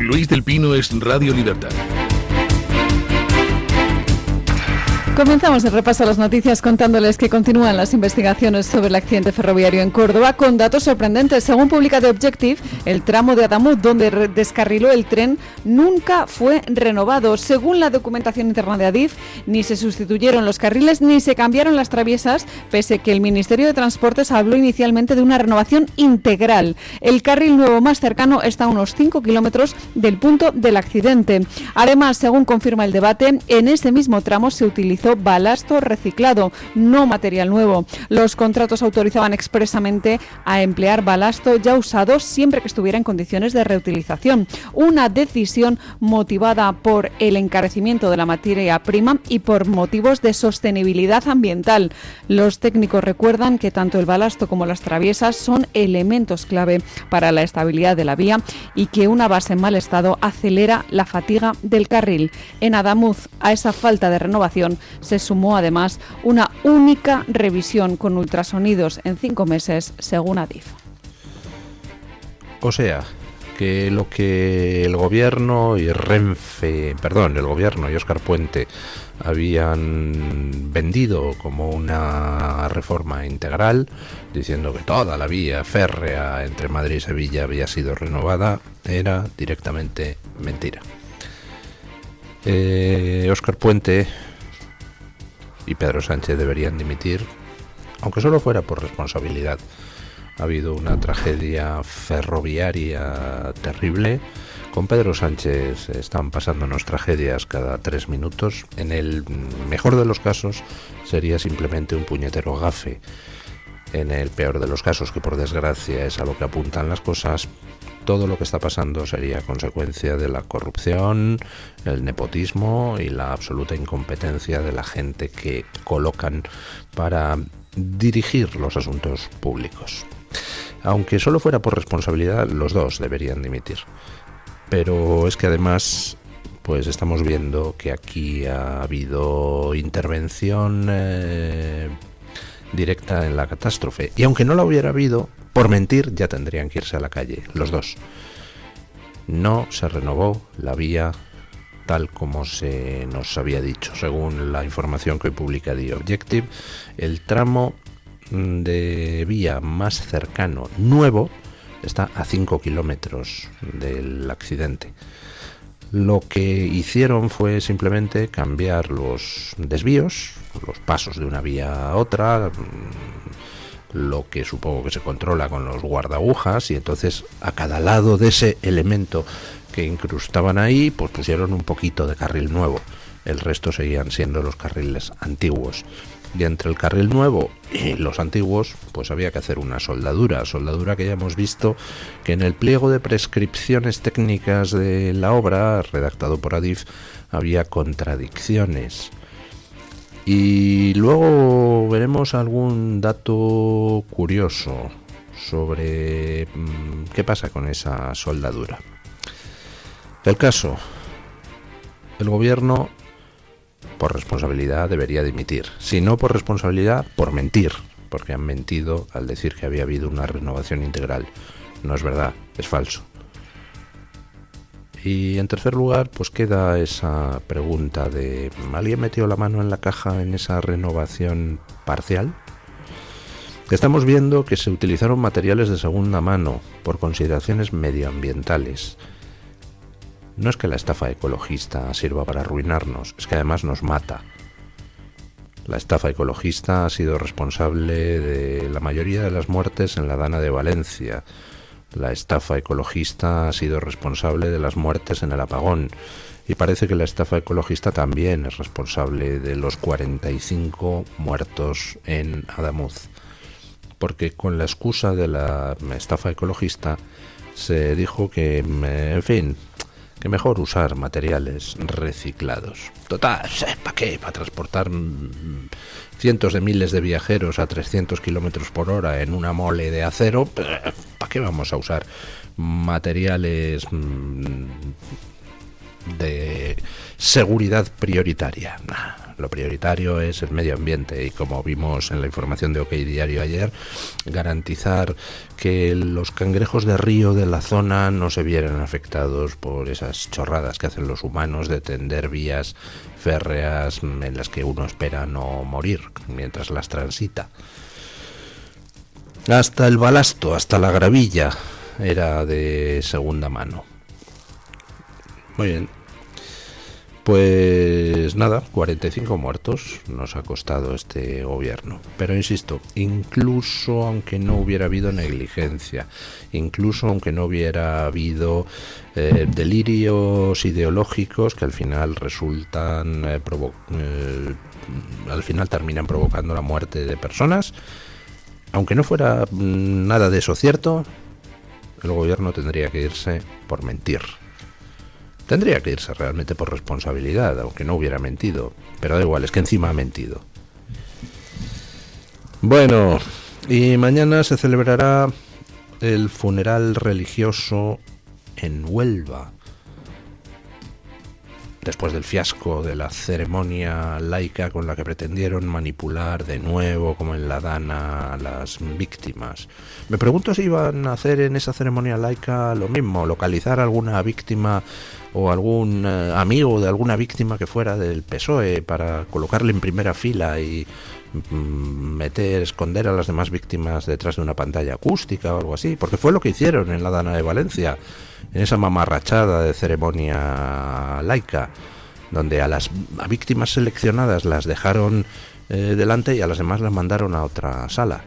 Luis del Pino es Radio Libertad. Comenzamos el repaso a las noticias contándoles que continúan las investigaciones sobre el accidente ferroviario en Córdoba con datos sorprendentes. Según publica The Objective, el tramo de Adamuz donde descarriló el tren nunca fue renovado. Según la documentación interna de Adif, ni se sustituyeron los carriles ni se cambiaron las traviesas, pese que el Ministerio de Transportes habló inicialmente de una renovación integral. El carril nuevo más cercano está a unos 5 kilómetros del punto del accidente. Además, según confirma el debate, en ese mismo tramo se utilizó balasto reciclado, no material nuevo. Los contratos autorizaban expresamente a emplear balasto ya usado siempre que estuviera en condiciones de reutilización. Una decisión motivada por el encarecimiento de la materia prima y por motivos de sostenibilidad ambiental. Los técnicos recuerdan que tanto el balasto como las traviesas son elementos clave para la estabilidad de la vía y que una base en mal estado acelera la fatiga del carril. En Adamuz, a esa falta de renovación se sumó además una única revisión con ultrasonidos en 5 meses, según Adif. O sea, que lo que el gobierno y el gobierno y Óscar Puente habían vendido como una reforma integral, diciendo que toda la vía férrea entre Madrid y Sevilla había sido renovada, era directamente mentira. Óscar Puente y Pedro Sánchez deberían dimitir, aunque solo fuera por responsabilidad. Ha habido una tragedia ferroviaria terrible. Con Pedro Sánchez están pasándonos tragedias cada 3 minutos. En el mejor de los casos sería simplemente un puñetero gafe. En el peor de los casos, que por desgracia es a lo que apuntan las cosas, todo lo que está pasando sería consecuencia de la corrupción, el nepotismo y la absoluta incompetencia de la gente que colocan para dirigir los asuntos públicos. Aunque solo fuera por responsabilidad, los dos deberían dimitir. Pero es que además, pues estamos viendo que aquí ha habido intervención directa en la catástrofe. Y aunque no la hubiera habido, por mentir ya tendrían que irse a la calle, los dos. No se renovó la vía tal como se nos había dicho. Según la información que hoy publica The Objective, el tramo de vía más cercano, nuevo, está a 5 kilómetros del accidente. Lo que hicieron fue simplemente cambiar los desvíos, los pasos de una vía a otra, lo que supongo que se controla con los guardaagujas, y entonces a cada lado de ese elemento que incrustaban ahí, pues pusieron un poquito de carril nuevo. El resto seguían siendo los carriles antiguos. Y entre el carril nuevo y los antiguos, pues había que hacer una soldadura que ya hemos visto que en el pliego de prescripciones técnicas de la obra, redactado por Adif, había contradicciones. Y luego veremos algún dato curioso sobre qué pasa con esa soldadura. El caso, el gobierno por responsabilidad debería dimitir, si no por responsabilidad, por mentir, porque han mentido al decir que había habido una renovación integral. No es verdad, es falso. Y en tercer lugar, pues queda esa pregunta de ¿alguien metió la mano en la caja en esa renovación parcial? Estamos viendo que se utilizaron materiales de segunda mano por consideraciones medioambientales. No es que la estafa ecologista sirva para arruinarnos, es que además nos mata. La estafa ecologista ha sido responsable de la mayoría de las muertes en la Dana de Valencia. La estafa ecologista ha sido responsable de las muertes en el apagón. Y parece que la estafa ecologista también es responsable de los 45 muertos en Adamuz. Porque con la excusa de la estafa ecologista se dijo que, en fin, que mejor usar materiales reciclados. Total, ¿para qué? ¿Para transportar cientos de miles de viajeros a 300 kilómetros por hora en una mole de acero? ¿Para qué vamos a usar materiales de seguridad prioritaria. Lo prioritario es el medio ambiente y, como vimos en la información de OK Diario ayer, garantizar que los cangrejos de río de la zona no se vieran afectados por esas chorradas que hacen los humanos de tender vías férreas en las que uno espera no morir mientras las transita. Hasta el balasto, hasta la gravilla era de segunda mano. Muy bien. Pues nada, 45 muertos nos ha costado este gobierno. Pero insisto, incluso aunque no hubiera habido negligencia, incluso aunque no hubiera habido delirios ideológicos que al final resultan al final terminan provocando la muerte de personas, aunque no fuera nada de eso cierto, el gobierno tendría que irse por mentir. Tendría que irse realmente por responsabilidad, aunque no hubiera mentido. Pero da igual, es que encima ha mentido. Bueno, y mañana se celebrará el funeral religioso en Huelva. Después del fiasco de la ceremonia laica con la que pretendieron manipular de nuevo, como en la Dana, a las víctimas. Me pregunto si iban a hacer en esa ceremonia laica lo mismo, localizar alguna víctima o algún amigo de alguna víctima que fuera del PSOE para colocarle en primera fila y esconder a las demás víctimas detrás de una pantalla acústica o algo así, porque fue lo que hicieron en la Dana de Valencia, en esa mamarrachada de ceremonia laica, donde a víctimas seleccionadas las dejaron delante y a las demás las mandaron a otra sala.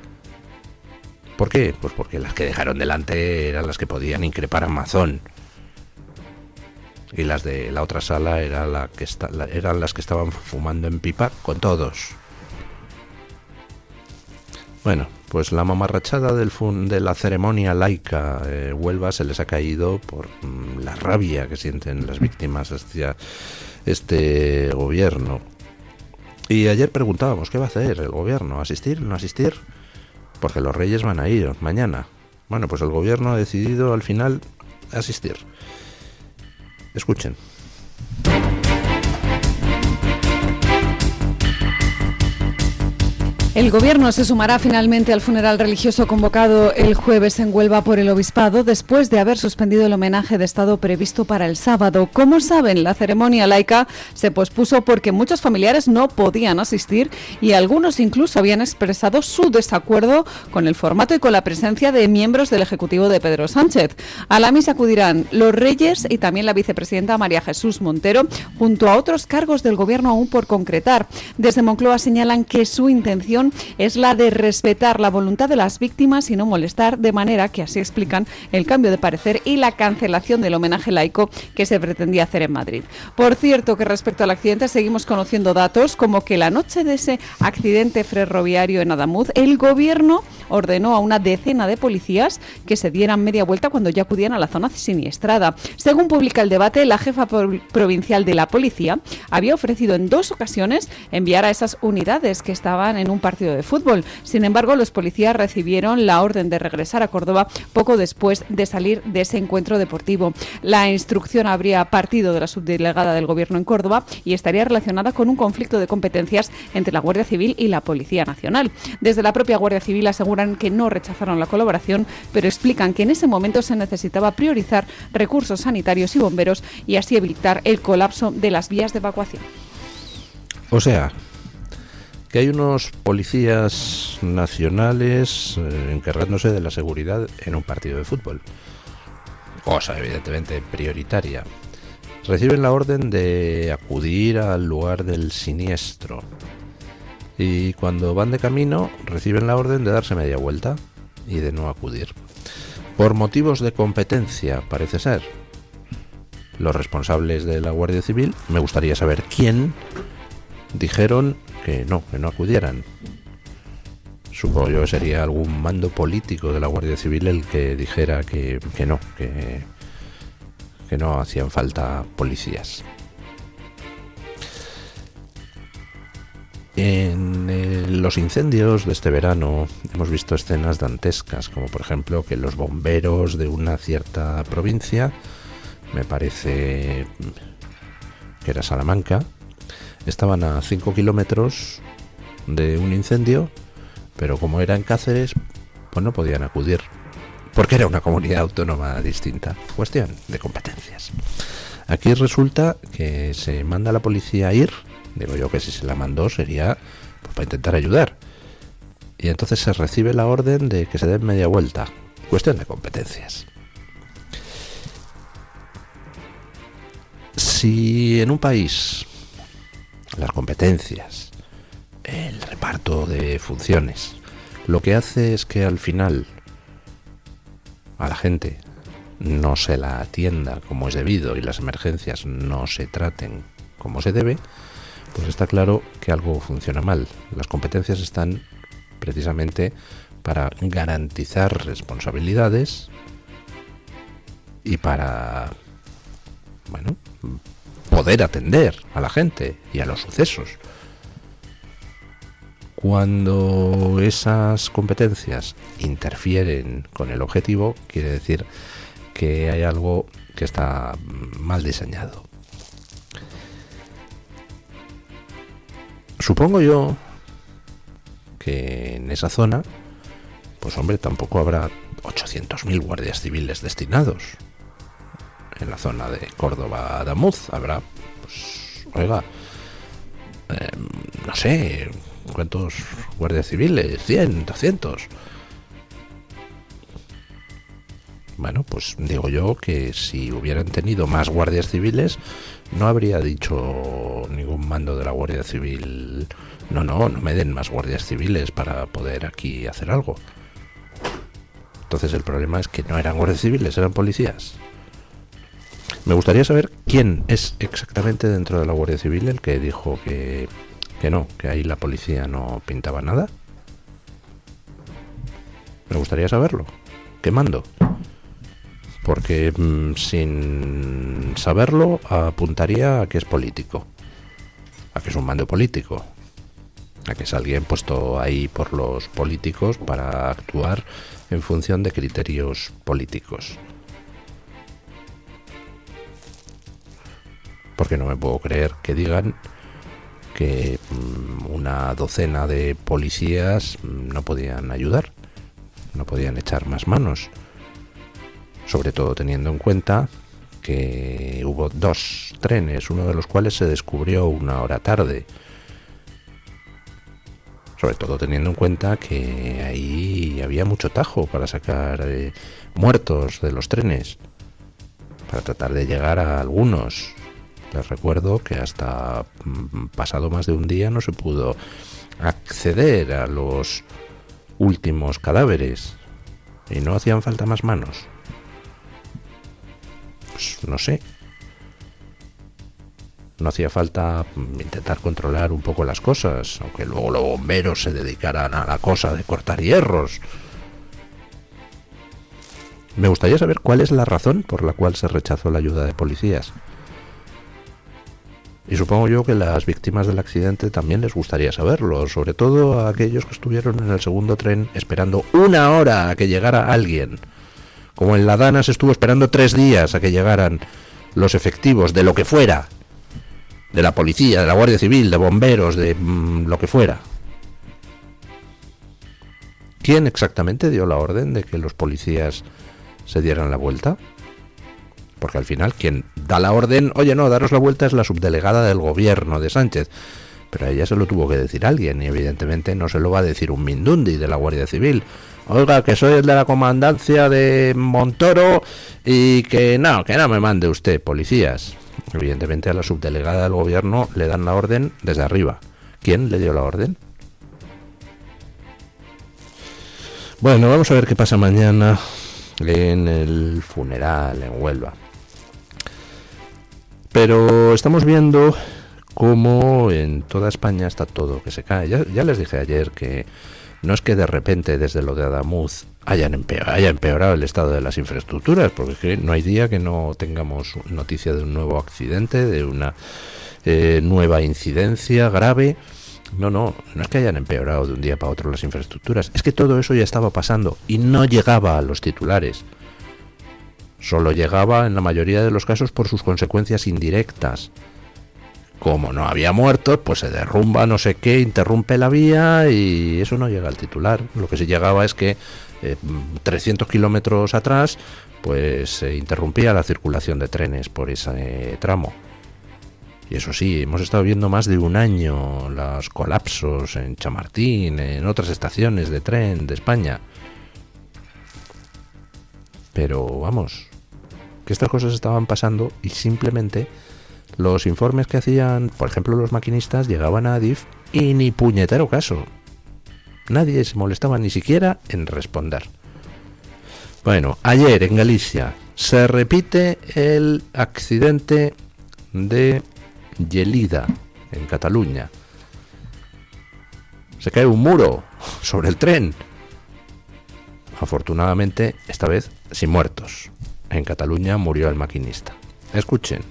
¿Por qué? Pues porque las que dejaron delante eran las que podían increpar a Mazón, y las de la otra sala eran las que estaban fumando en pipa con todos. Bueno, pues la mamarrachada de la ceremonia laica Huelva se les ha caído por la rabia que sienten las víctimas hacia este gobierno. Y ayer preguntábamos, ¿qué va a hacer el gobierno? ¿Asistir? ¿No asistir? Porque los reyes van a ir mañana. Bueno, pues el gobierno ha decidido al final asistir. Escuchen. El Gobierno se sumará finalmente al funeral religioso convocado el jueves en Huelva por el Obispado, después de haber suspendido el homenaje de Estado previsto para el sábado. Como saben, la ceremonia laica se pospuso porque muchos familiares no podían asistir y algunos incluso habían expresado su desacuerdo con el formato y con la presencia de miembros del Ejecutivo de Pedro Sánchez. A la misa acudirán los reyes y también la vicepresidenta María Jesús Montero, junto a otros cargos del Gobierno aún por concretar. Desde Moncloa señalan que su intención es la de respetar la voluntad de las víctimas y no molestar, de manera que así explican el cambio de parecer y la cancelación del homenaje laico que se pretendía hacer en Madrid. Por cierto, que respecto al accidente seguimos conociendo datos como que la noche de ese accidente ferroviario en Adamuz, el Gobierno ordenó a una decena de policías que se dieran media vuelta cuando ya acudían a la zona siniestrada. Según publica El Debate, la jefa provincial de la policía había ofrecido en 2 ocasiones enviar a esas unidades que estaban en un partido de fútbol. Sin embargo, los policías recibieron la orden de regresar a Córdoba poco después de salir de ese encuentro deportivo. La instrucción habría partido de la subdelegada del Gobierno en Córdoba y estaría relacionada con un conflicto de competencias entre la Guardia Civil y la Policía Nacional. Desde la propia Guardia Civil aseguran que no rechazaron la colaboración, pero explican que en ese momento se necesitaba priorizar recursos sanitarios y bomberos y así evitar el colapso de las vías de evacuación. O sea, que hay unos policías nacionales encargándose de la seguridad en un partido de fútbol. Cosa evidentemente prioritaria. Reciben la orden de acudir al lugar del siniestro. Y cuando van de camino reciben la orden de darse media vuelta y de no acudir. Por motivos de competencia, parece ser. Los responsables de la Guardia Civil, me gustaría saber quién, dijeron que no acudieran. Supongo yo que sería algún mando político de la Guardia Civil el que dijera que no hacían falta policías. En los incendios de este verano hemos visto escenas dantescas, como por ejemplo que los bomberos de una cierta provincia, me parece que era Salamanca, estaban a 5 kilómetros de un incendio, pero como era en Cáceres, pues no podían acudir, porque era una comunidad autónoma distinta. Cuestión de competencias. Aquí resulta que se manda a la policía a ir, digo yo que si se la mandó sería pues para intentar ayudar, y entonces se recibe la orden de que se den media vuelta. Cuestión de competencias. Si en un país las competencias, el reparto de funciones, lo que hace es que al final a la gente no se la atienda como es debido y las emergencias no se traten como se debe, pues está claro que algo funciona mal. Las competencias están precisamente para garantizar responsabilidades y para, bueno, poder atender a la gente y a los sucesos. Cuando esas competencias interfieren con el objetivo, quiere decir que hay algo que está mal diseñado. Supongo yo que en esa zona, pues hombre, tampoco habrá 800.000 guardias civiles destinados. En la zona de Córdoba-Adamuz habrá, pues, oiga, no sé, ¿cuántos guardias civiles? 100, 200. Bueno, pues digo yo que si hubieran tenido más guardias civiles, no habría dicho ningún mando de la Guardia Civil, no me den más guardias civiles para poder aquí hacer algo. Entonces el problema es que no eran guardias civiles, eran policías. Me gustaría saber quién es exactamente dentro de la Guardia Civil el que dijo que no, que ahí la policía no pintaba nada. Me gustaría saberlo. ¿Qué mando? Porque sin saberlo apuntaría a que es político, a que es un mando político, a que es alguien puesto ahí por los políticos para actuar en función de criterios políticos. Porque no me puedo creer que digan que una docena de policías no podían ayudar, no podían echar más manos. Sobre todo teniendo en cuenta que hubo 2 trenes, uno de los cuales se descubrió 1 hora tarde. Sobre todo teniendo en cuenta que ahí había mucho tajo para sacar muertos de los trenes, para tratar de llegar a algunos. Les recuerdo que hasta pasado más de un día no se pudo acceder a los últimos cadáveres y no hacían falta más manos. Pues no sé. No hacía falta intentar controlar un poco las cosas, aunque luego los bomberos se dedicaran a la cosa de cortar hierros. Me gustaría saber cuál es la razón por la cual se rechazó la ayuda de policías. Y supongo yo que las víctimas del accidente también les gustaría saberlo, sobre todo a aquellos que estuvieron en el segundo tren esperando 1 hora a que llegara alguien. Como en La Dana se estuvo esperando 3 días a que llegaran los efectivos de lo que fuera, de la policía, de la Guardia Civil, de bomberos, de lo que fuera. ¿Quién exactamente dio la orden de que los policías se dieran la vuelta? Porque al final quien da la orden, oye no, daros la vuelta, es la subdelegada del gobierno de Sánchez. Pero a ella se lo tuvo que decir alguien y evidentemente no se lo va a decir un mindundi de la Guardia Civil. Oiga, que soy el de la comandancia de Montoro y que no me mande usted, policías. Evidentemente a la subdelegada del gobierno le dan la orden desde arriba. ¿Quién le dio la orden? Bueno, vamos a ver qué pasa mañana en el funeral en Huelva. Pero estamos viendo cómo en toda España está todo que se cae. Ya les dije ayer que no es que de repente desde lo de Adamuz haya empeorado el estado de las infraestructuras, porque es que no hay día que no tengamos noticia de un nuevo accidente, de una nueva incidencia grave. No es que hayan empeorado de un día para otro las infraestructuras, es que todo eso ya estaba pasando y no llegaba a los titulares. Solo llegaba en la mayoría de los casos por sus consecuencias indirectas. como no había muertos, pues se derrumba no sé qué, interrumpe la vía y eso no llega al titular. Lo que sí llegaba es que 300 kilómetros atrás pues se interrumpía la circulación de trenes por ese tramo. Y eso sí, hemos estado viendo más de un año los colapsos en Chamartín, en otras estaciones de tren de España. Pero vamos, que estas cosas estaban pasando y simplemente los informes que hacían, por ejemplo, los maquinistas llegaban a Adif y ni puñetero caso. Nadie se molestaba ni siquiera en responder. Bueno, ayer en Galicia se repite el accidente de Lleida, en Cataluña. Se cae un muro sobre el tren. Afortunadamente, esta vez sin muertos. En Cataluña murió el maquinista. Escuchen.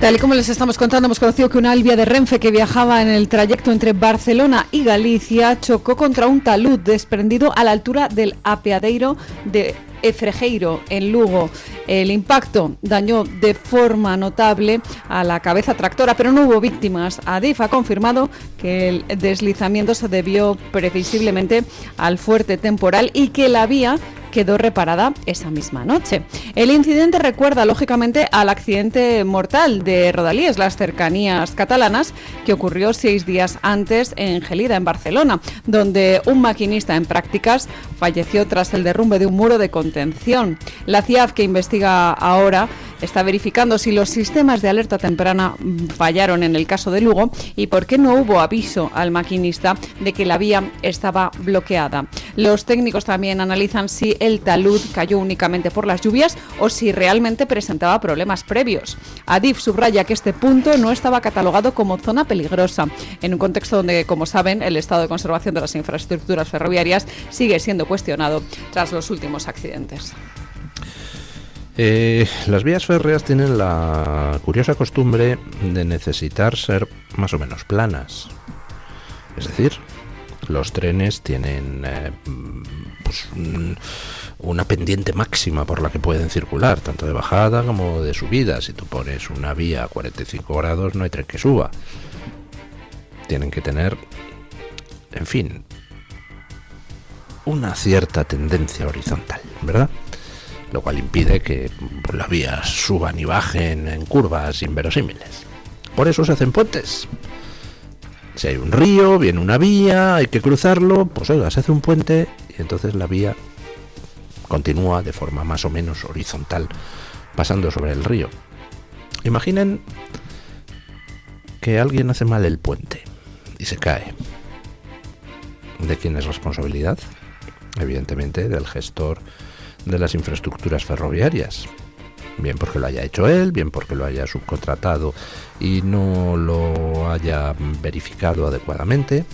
Tal y como les estamos contando, hemos conocido que una Alvia de Renfe que viajaba en el trayecto entre Barcelona y Galicia chocó contra un talud desprendido a la altura del apeadeiro de Efregueiro, en Lugo. El impacto dañó de forma notable a la cabeza tractora, pero no hubo víctimas. Adif ha confirmado que el deslizamiento se debió previsiblemente al fuerte temporal y que la vía quedó reparada esa misma noche. El incidente recuerda lógicamente al accidente mortal de Rodalies, las cercanías catalanas, que ocurrió 6 días antes en Gelida, en Barcelona, donde un maquinista en prácticas falleció tras el derrumbe de un muro de contención. La CIAF, que investiga ahora, está verificando si los sistemas de alerta temprana fallaron en el caso de Lugo y por qué no hubo aviso al maquinista de que la vía estaba bloqueada. Los técnicos también analizan si el talud cayó únicamente por las lluvias o si realmente presentaba problemas previos. Adif subraya que este punto no estaba catalogado como zona peligrosa, en un contexto donde, como saben, el estado de conservación de las infraestructuras ferroviarias sigue siendo cuestionado tras los últimos accidentes. Las vías férreas tienen la curiosa costumbre de necesitar ser más o menos planas. Es decir, los trenes tienen una pendiente máxima por la que pueden circular, tanto de bajada como de subida. Si tú pones una vía a 45 grados, no hay tren que suba. Tienen que tener, en fin, una cierta tendencia horizontal, ¿verdad? Lo cual impide que las vías suban y bajen en curvas inverosímiles. Por eso se hacen puentes. Si hay un río, viene una vía, hay que cruzarlo, pues oiga, se hace un puente y entonces la vía continúa de forma más o menos horizontal, pasando sobre el río. Imaginen que alguien hace mal el puente y se cae. ¿De quién es responsabilidad? Evidentemente del gestor de las infraestructuras ferroviarias, bien porque lo haya hecho él, bien porque lo haya subcontratado y no lo haya verificado adecuadamente.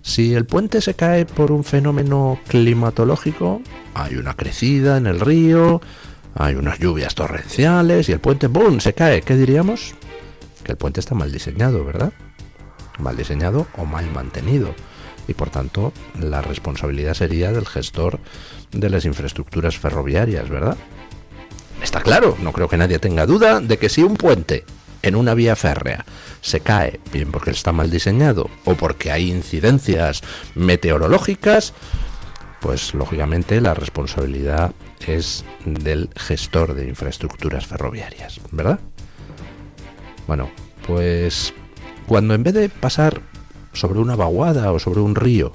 Si el puente se cae por un fenómeno climatológico, hay una crecida en el río, hay unas lluvias torrenciales y el puente ¡bum!, se cae. ¿Qué diríamos? Que el puente está mal diseñado, ¿verdad? Mal diseñado o mal mantenido. Y por tanto la responsabilidad sería del gestor de las infraestructuras ferroviarias, ¿verdad? Está claro, no creo que nadie tenga duda de que si un puente en una vía férrea se cae, bien porque está mal diseñado o porque hay incidencias meteorológicas, pues lógicamente la responsabilidad es del gestor de infraestructuras ferroviarias, ¿verdad? Bueno, pues cuando en vez de pasar sobre una vaguada o sobre un río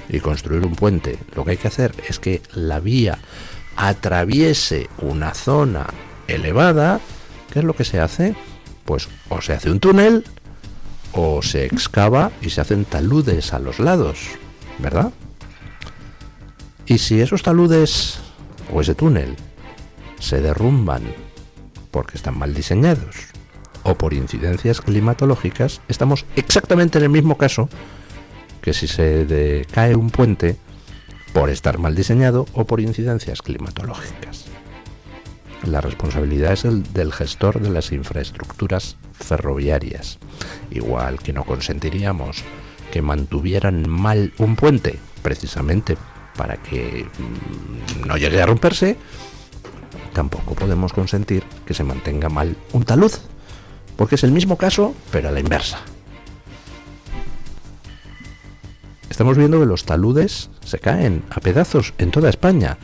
y construir un puente, lo que hay que hacer es que la vía atraviese una zona elevada. ¿Qué es lo que se hace? Pues o se hace un túnel o se excava y se hacen taludes a los lados, ¿verdad? Y si esos taludes o ese túnel se derrumban porque están mal diseñados o por incidencias climatológicas, estamos exactamente en el mismo caso que si se cae un puente por estar mal diseñado o por incidencias climatológicas. La responsabilidad es del gestor de las infraestructuras ferroviarias, igual que no consentiríamos que mantuvieran mal un puente precisamente para que no llegue a romperse, tampoco podemos consentir que se mantenga mal un talud, porque es el mismo caso, pero a la inversa. Estamos viendo que los taludes se caen a pedazos en toda España.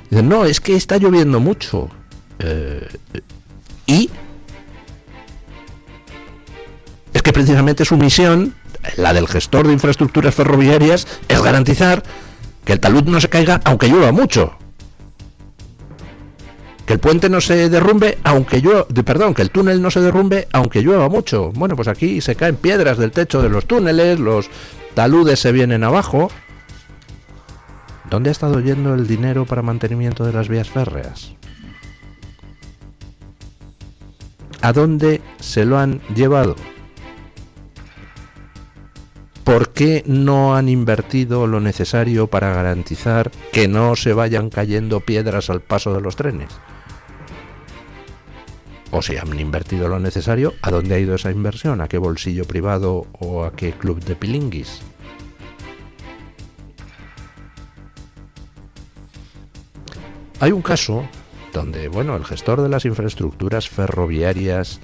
Dicen, no, es que está lloviendo mucho. ¿Y? Es que precisamente su misión, la del gestor de infraestructuras ferroviarias, es garantizar que el talud no se caiga aunque llueva mucho. Que el puente no se derrumbe aunque llueva, que el túnel no se derrumbe aunque llueva mucho. Bueno, pues aquí se caen piedras del techo de los túneles, los taludes se vienen abajo. ¿Dónde ha estado yendo el dinero para mantenimiento de las vías férreas? ¿A dónde se lo han llevado? ¿Por qué no han invertido lo necesario para garantizar que no se vayan cayendo piedras al paso de los trenes? O si han invertido lo necesario, ¿a dónde ha ido esa inversión? ¿A qué bolsillo privado o a qué club de pilinguis? Hay un caso donde, bueno, el gestor de las infraestructuras ferroviarias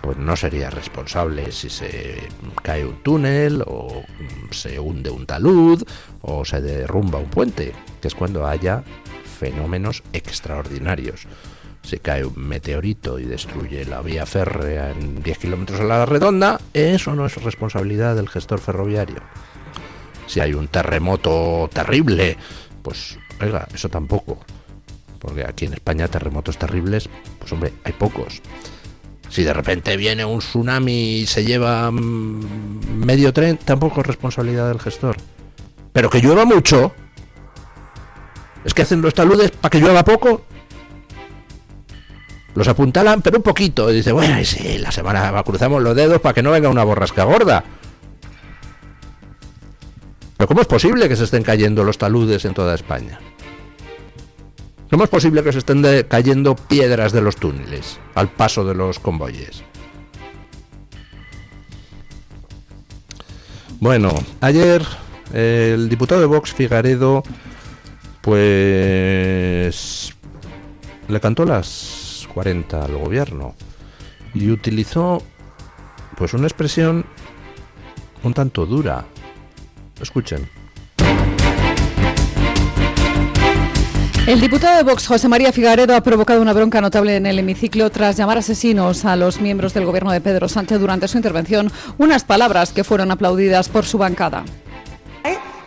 pues no sería responsable si se cae un túnel o se hunde un talud o se derrumba un puente, que es cuando haya fenómenos extraordinarios. Si cae un meteorito y destruye la vía férrea en 10 kilómetros a la redonda, eso no es responsabilidad del gestor ferroviario. Si hay un terremoto terrible, pues, oiga, eso tampoco. Porque aquí en España terremotos terribles, pues hombre, hay pocos. Si de repente viene un tsunami y se lleva medio tren, tampoco es responsabilidad del gestor. Pero que llueva mucho, es que hacen los taludes para que llueva poco. Los apuntalan, pero un poquito. Y dice, bueno, sí, la semana cruzamos los dedos para que no venga una borrasca gorda. Pero ¿cómo es posible que se estén cayendo los taludes en toda España? ¿Cómo es posible que se estén cayendo piedras de los túneles al paso de los convoyes? Bueno, ayer el diputado de Vox, Figaredo, pues le cantó las 40 al gobierno y utilizó pues una expresión un tanto dura. Escuchen. El diputado de Vox, José María Figaredo, ha provocado una bronca notable en el hemiciclo tras llamar asesinos a los miembros del gobierno de Pedro Sánchez durante su intervención, unas palabras que fueron aplaudidas por su bancada.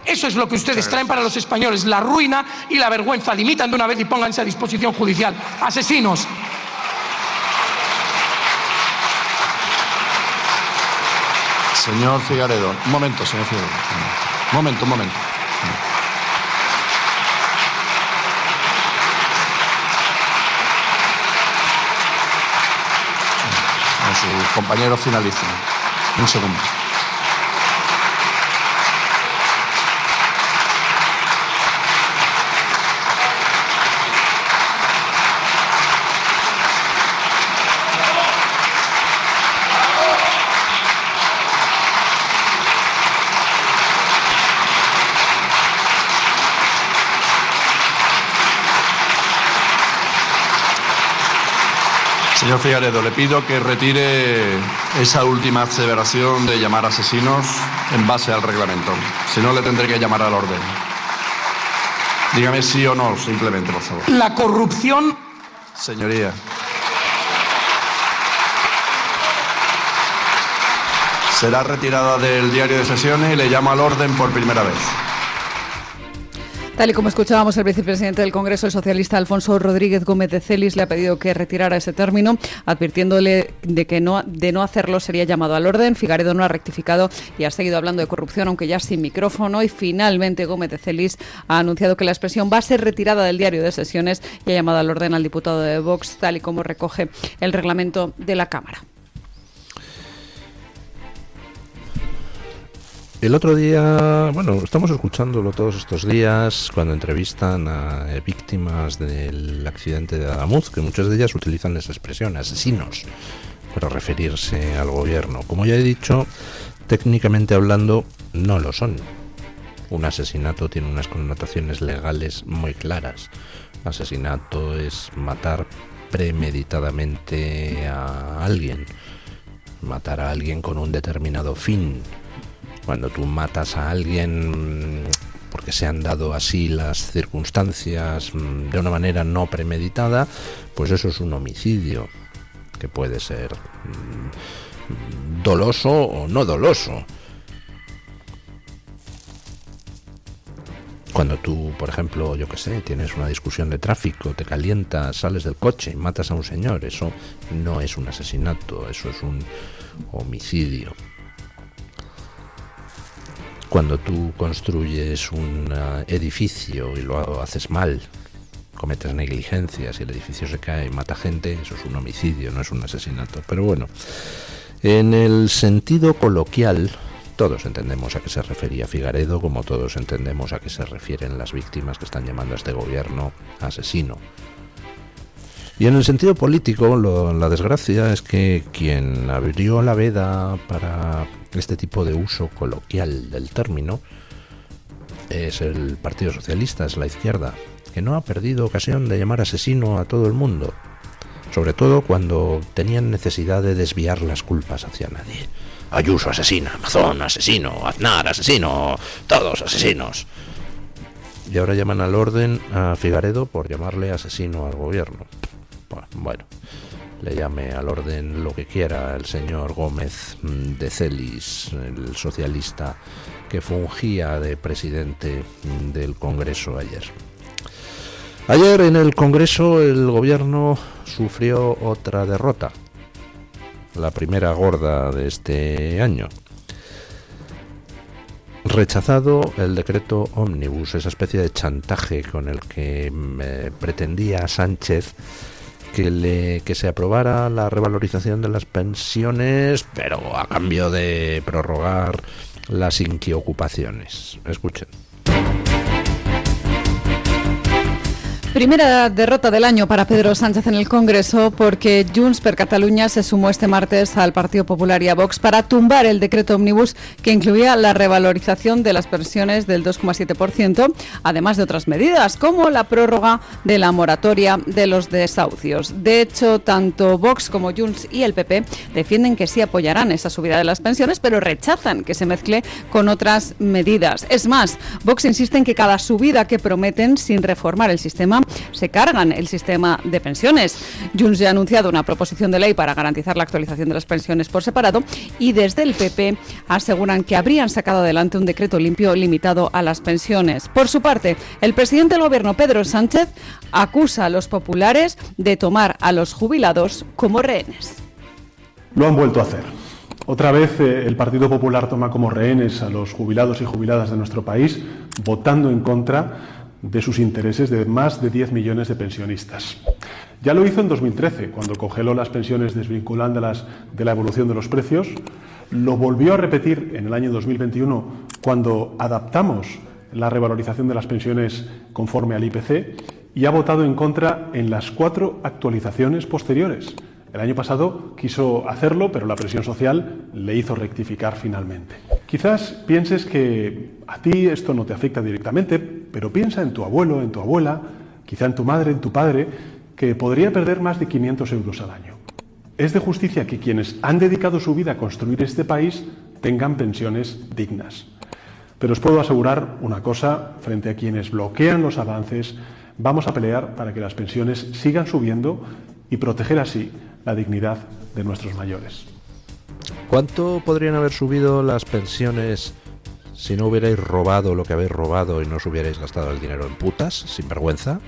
Eso es lo que ustedes traen para los españoles, la ruina y la vergüenza. Dimitan de una vez y pónganse a disposición judicial. ¡Asesinos! Señor Figaredo, un momento, señor Figaredo. Un momento. Sus compañeros finalicen. Un segundo. Señor Figaredo, le pido que retire esa última aseveración de llamar asesinos en base al reglamento. Si no, le tendré que llamar al orden. Dígame sí o no, simplemente, por favor. La corrupción... Señoría. Será retirada del diario de sesiones y le llamo al orden por primera vez. Tal y como escuchábamos, el vicepresidente del Congreso, el socialista Alfonso Rodríguez Gómez de Celis, le ha pedido que retirara ese término, advirtiéndole de no hacerlo sería llamado al orden. Figaredo no ha rectificado y ha seguido hablando de corrupción, aunque ya sin micrófono. Y finalmente Gómez de Celis ha anunciado que la expresión va a ser retirada del diario de sesiones y ha llamado al orden al diputado de Vox, tal y como recoge el reglamento de la Cámara. El otro día, bueno, estamos escuchándolo todos estos días cuando entrevistan a víctimas del accidente de Adamuz, que muchas de ellas utilizan esa expresión, asesinos, para referirse al gobierno. Como ya he dicho, técnicamente hablando, no lo son. Un asesinato tiene unas connotaciones legales muy claras. Asesinato es matar premeditadamente a alguien, matar a alguien con un determinado fin. Cuando tú matas a alguien porque se han dado así las circunstancias de una manera no premeditada, pues eso es un homicidio, que puede ser doloso o no doloso. Cuando tú, por ejemplo, yo qué sé, tienes una discusión de tráfico, te calientas, sales del coche y matas a un señor, eso no es un asesinato, eso es un homicidio. Cuando tú construyes un edificio y lo haces mal, cometes negligencias y el edificio se cae y mata gente, eso es un homicidio, no es un asesinato. Pero bueno, en el sentido coloquial, todos entendemos a qué se refería Figaredo, como todos entendemos a qué se refieren las víctimas que están llamando a este gobierno asesino. Y en el sentido político, la desgracia es que quien abrió la veda para este tipo de uso coloquial del término es el Partido Socialista, es la izquierda, que no ha perdido ocasión de llamar asesino a todo el mundo, sobre todo cuando tenían necesidad de desviar las culpas hacia nadie. Ayuso asesina, Mazón asesino, Aznar asesino, todos asesinos. Y ahora llaman al orden a Figaredo por llamarle asesino al gobierno. Bueno, le llame al orden lo que quiera el señor Gómez de Celis, el socialista que fungía de presidente del Congreso ayer. Ayer en el Congreso el gobierno sufrió otra derrota, la primera gorda de este año. Rechazado el decreto ómnibus, esa especie de chantaje con el que pretendía Sánchez que se aprobara la revalorización de las pensiones, pero a cambio de prorrogar las inquiocupaciones. Escuchen. Primera derrota del año para Pedro Sánchez en el Congreso porque Junts per Catalunya se sumó este martes al Partido Popular y a Vox para tumbar el decreto ómnibus que incluía la revalorización de las pensiones del 2,7%, además de otras medidas como la prórroga de la moratoria de los desahucios. De hecho, tanto Vox como Junts y el PP defienden que sí apoyarán esa subida de las pensiones, pero rechazan que se mezcle con otras medidas. Es más, Vox insiste en que cada subida que prometen sin reformar el sistema se cargan el sistema de pensiones. Junts ya ha anunciado una proposición de ley para garantizar la actualización de las pensiones por separado y desde el PP aseguran que habrían sacado adelante un decreto limpio limitado a las pensiones. Por su parte, el presidente del gobierno, Pedro Sánchez, acusa a los populares de tomar a los jubilados como rehenes. Lo han vuelto a hacer. Otra vez el Partido Popular toma como rehenes a los jubilados y jubiladas de nuestro país, votando en contra de sus intereses de más de 10 millones de pensionistas. Ya lo hizo en 2013, cuando congeló las pensiones desvinculándolas de la evolución de los precios. Lo volvió a repetir en el año 2021, cuando adaptamos la revalorización de las pensiones conforme al IPC, y ha votado en contra en las 4 actualizaciones posteriores. El año pasado quiso hacerlo, pero la presión social le hizo rectificar finalmente. Quizás pienses que a ti esto no te afecta directamente, pero piensa en tu abuelo, en tu abuela, quizá en tu madre, en tu padre, que podría perder más de 500 euros al año. Es de justicia que quienes han dedicado su vida a construir este país tengan pensiones dignas. Pero os puedo asegurar una cosa, frente a quienes bloquean los avances, vamos a pelear para que las pensiones sigan subiendo y proteger así la dignidad de nuestros mayores. ¿Cuánto podrían haber subido las pensiones si no hubierais robado lo que habéis robado y no os hubierais gastado el dinero en putas, sin vergüenza?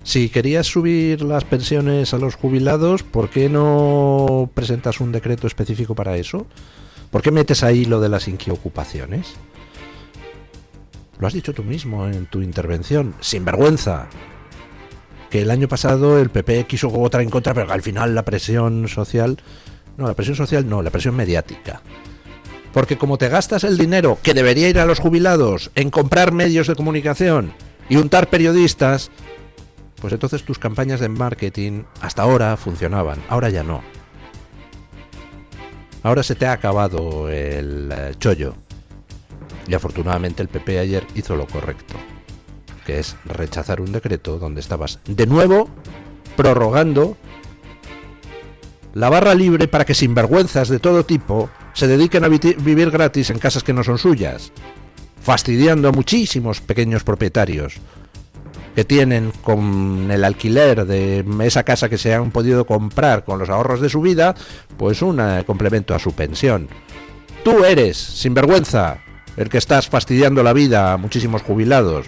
Si querías subir las pensiones a los jubilados, ¿por qué no presentas un decreto específico para eso? ¿Por qué metes ahí lo de las inquiocupaciones? Lo has dicho tú mismo en tu intervención, sin vergüenza. Que el año pasado el PP quiso votar en contra, pero que al final la presión social... No, la presión mediática. Porque como te gastas el dinero que debería ir a los jubilados en comprar medios de comunicación y untar periodistas, pues entonces tus campañas de marketing hasta ahora funcionaban, ahora ya no. Ahora se te ha acabado el chollo. Y afortunadamente el PP ayer hizo lo correcto. que es rechazar un decreto donde estabas de nuevo prorrogando la barra libre para que sinvergüenzas de todo tipo se dediquen a vivir gratis en casas que no son suyas, fastidiando a muchísimos pequeños propietarios que tienen con el alquiler de esa casa que se han podido comprar con los ahorros de su vida, pues un complemento a su pensión. Tú eres, sinvergüenza, el que estás fastidiando la vida a muchísimos jubilados,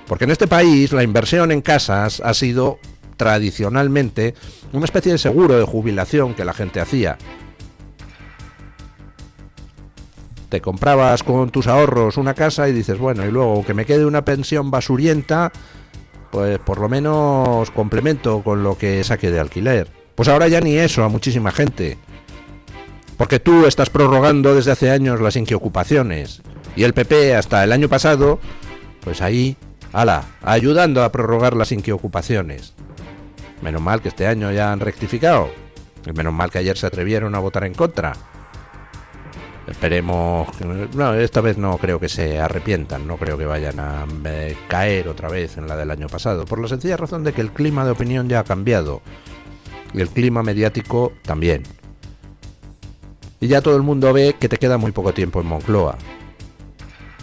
porque en este país la inversión en casas ha sido tradicionalmente una especie de seguro de jubilación que la gente hacía. Te comprabas con tus ahorros una casa y dices, bueno, y luego que me quede una pensión basurienta, pues por lo menos complemento con lo que saque de alquiler. Pues ahora ya ni eso a muchísima gente, porque tú estás prorrogando desde hace años las inquiocupaciones y el PP hasta el año pasado, pues ahí, ayudando a prorrogar las inquiocupaciones. Menos mal que este año ya han rectificado, y menos mal que ayer se atrevieron a votar en contra. Esperemos, no, esta vez no creo que se arrepientan, no creo que vayan a caer otra vez en la del año pasado, por la sencilla razón de que el clima de opinión ya ha cambiado, y el clima mediático también. Y ya todo el mundo ve que te queda muy poco tiempo en Moncloa,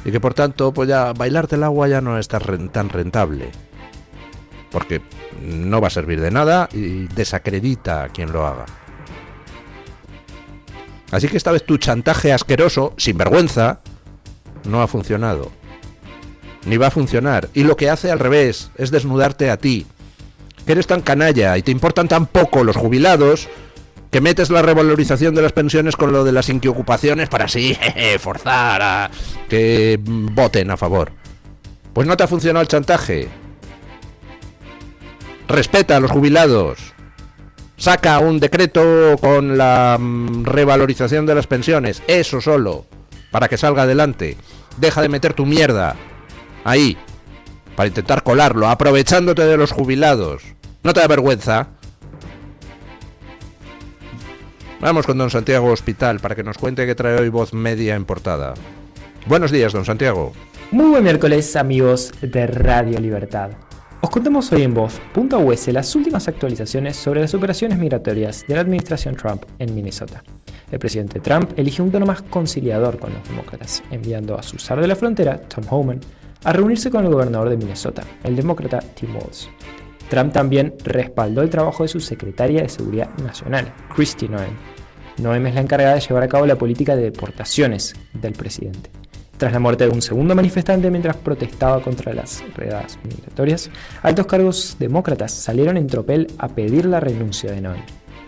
y que por tanto, pues ya bailarte el agua ya no es tan rentable, porque no va a servir de nada y desacredita a quien lo haga. Así que esta vez tu chantaje asqueroso, sin vergüenza, no ha funcionado. Ni va a funcionar. Y lo que hace al revés es desnudarte a ti, que eres tan canalla y te importan tan poco los jubilados, que metes la revalorización de las pensiones con lo de las inquiocupaciones para así forzar a que voten a favor. Pues no te ha funcionado el chantaje. Respeta a los jubilados. Saca un decreto con la revalorización de las pensiones, eso solo, para que salga adelante. Deja de meter tu mierda ahí, para intentar colarlo, aprovechándote de los jubilados. ¿No te da vergüenza? Vamos con don Santiago Hospital para que nos cuente qué trae hoy Voz Media en portada. Buenos días, don Santiago. Muy buen miércoles, amigos de Radio Libertad. Os contamos hoy en Voz.us las últimas actualizaciones sobre las operaciones migratorias de la administración Trump en Minnesota. El presidente Trump eligió un tono más conciliador con los demócratas, enviando a su zar de la frontera, Tom Homan, a reunirse con el gobernador de Minnesota, el demócrata Tim Walz. Trump también respaldó el trabajo de su secretaria de Seguridad Nacional, Kristi Noem. Noem es la encargada de llevar a cabo la política de deportaciones del presidente. Tras la muerte de un segundo manifestante mientras protestaba contra las redadas migratorias, altos cargos demócratas salieron en tropel a pedir la renuncia de Noem.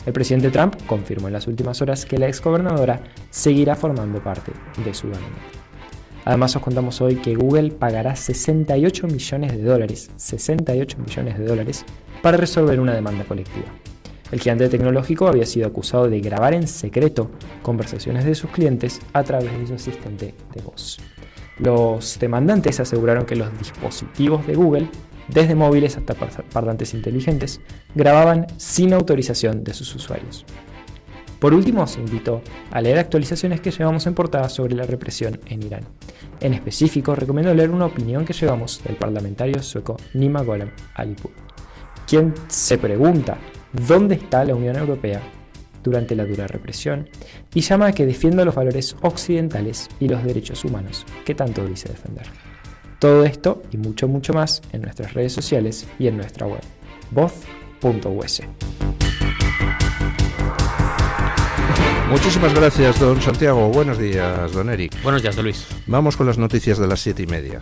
El presidente Trump confirmó en las últimas horas que la exgobernadora seguirá formando parte de su gabinete. Además, os contamos hoy que Google pagará $68 millones para resolver una demanda colectiva. El gigante tecnológico había sido acusado de grabar en secreto conversaciones de sus clientes a través de su asistente de voz. Los demandantes aseguraron que los dispositivos de Google, desde móviles hasta parlantes inteligentes, grababan sin autorización de sus usuarios. Por último, os invito a leer actualizaciones que llevamos en portada sobre la represión en Irán. En específico, recomiendo leer una opinión que llevamos del parlamentario sueco Nima Golem Alipur, quien se pregunta ¿dónde está la Unión Europea durante la dura represión? Y llama a que defienda los valores occidentales y los derechos humanos que tanto dice defender. Todo esto y mucho más en nuestras redes sociales y en nuestra web, voz.us. Muchísimas gracias, don Santiago. Buenos días, don Eric. Buenos días, don Luis. Vamos con las noticias de las 7:30.